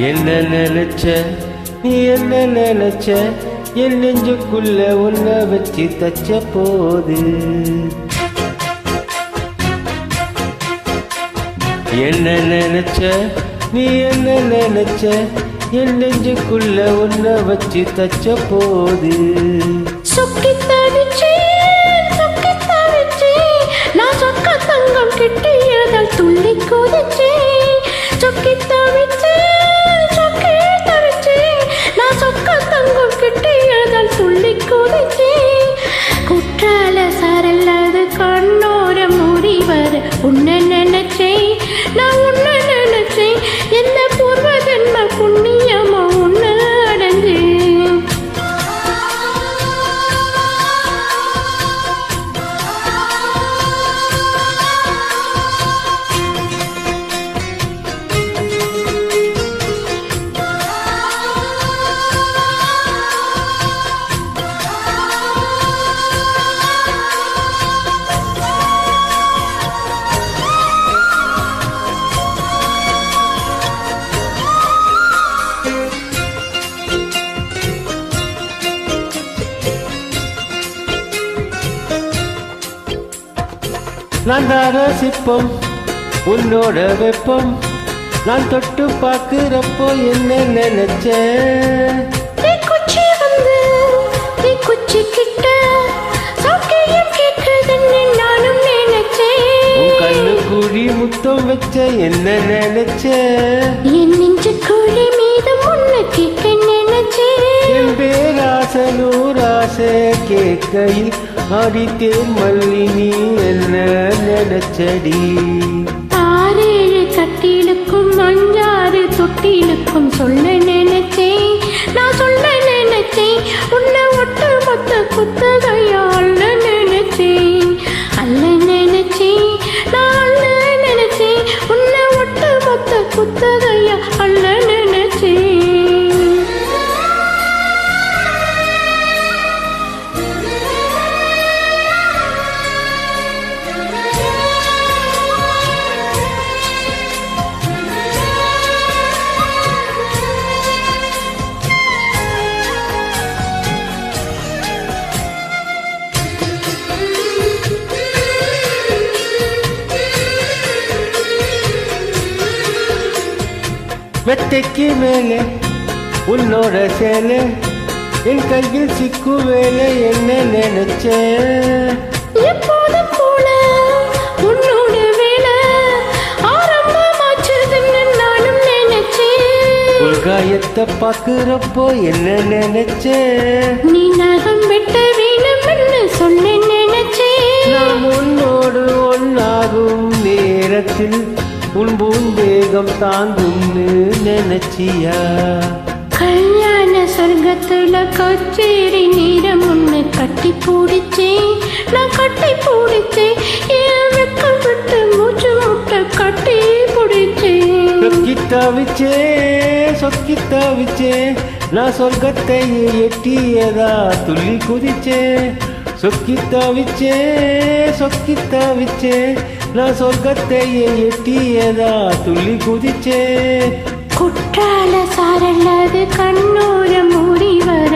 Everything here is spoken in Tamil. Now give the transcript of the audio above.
என்ன நினைச்ச நீ என்ன நினைச்ச என் நெஞ்சுக்குள்ள உன்னை வச்சு தச்ச போது என்ன நினைச்ச நீ என்ன நினைச்ச என் நெஞ்சுக்குள்ள உன்னை வச்சு தச்ச போது சொக்கி தவிச்சே நான் சொக்க தங்கம் கிட்டியதால் துள்ளி குதிச்சே சொக்கி தவிச்சே நான் சொக்க தங்கம் கிட்டியதால் துள்ளி குதிச்சே குற்றால சரல்லது கண்ணோர முறிவர் உன்னை நினைச்சேன் நான் உன்னை நினைச்சேன் என்ன பூர்வ ஜென்ம புண்ணியமா உன்னை அடைஞ்சேன் நான் தான் ரசிப்போம் உன்னோட வெப்பம் நான் தொட்டு பார்க்கிறப்போ என்ன நினைச்சேன் குச்சி வந்து குச்சி கிட்ட சௌக்கியம் கேட்குதுன்னு நானும் நினைச்சேன் உன் கண்ணு குழி முத்தம் வச்ச என்ன நினைச்சேன் என் நெஞ்சு குழி மீது முன்ன கேட்க நினைச்சேன் என் பேராசை நூறாசை கேட்கையில் ஆடித்தேன் மல்லி நீ என்ன நினைச்சடி 6 கட்டிலுக்கும் 5 தொட்டிலுக்கும் சொல்ல நினைச்சேன் நான் சொல்ல நினைச்சேன் உன்னை ஒட்டு மொத்த குத்தகையா அள்ள நினைச்சேன் அல்ல நினைச்சேன் நான் அல்ல நினைச்சேன் உன்னை ஒட்டு மொத்த குத்தகையா அல்ல நினைச்சேன் வெட்டைக்கு மேலே உன்னோட சேலை என் கையில் சிக்கு வேலை என்ன நினைச்சேன் எப்போதும் போல உன்னோட வேலை ஆரம்பமாச்சதுன்னு நானும் நினைச்சேன் உள்காயத்தை பார்க்கிறப்போ என்ன நினைச்சேன் நீ நகம் வெட்ட வேணும்னு சொல்ல நினைச்சேன் நாம் உன்னோடு ஒன்னாகும் நேரத்தில் உன் பூந்தேகம் தாங்கும்னு நினைச்சியா கல்யாண சொர்க்கத்துல கச்சேரி நேரம் ஒண்ணு கட்டி பூடிச்சேன் நான் கட்டி பூடிச்சேன் என் வெக்கம் விட்டு மூச்சு முட்டை கட்டி பிடிச்சேன் சொக்கி தவிச்சேன் நான் சொர்க்கத்தை எட்டியதா துள்ளி குதிச்சேன் சொக்கி தவிச்சேன் நான் சொர்க்கத்தை எட்டியதா துள்ளி குதிச்சேன் குற்றால சாரல்லது கண்ணோர மூடி வர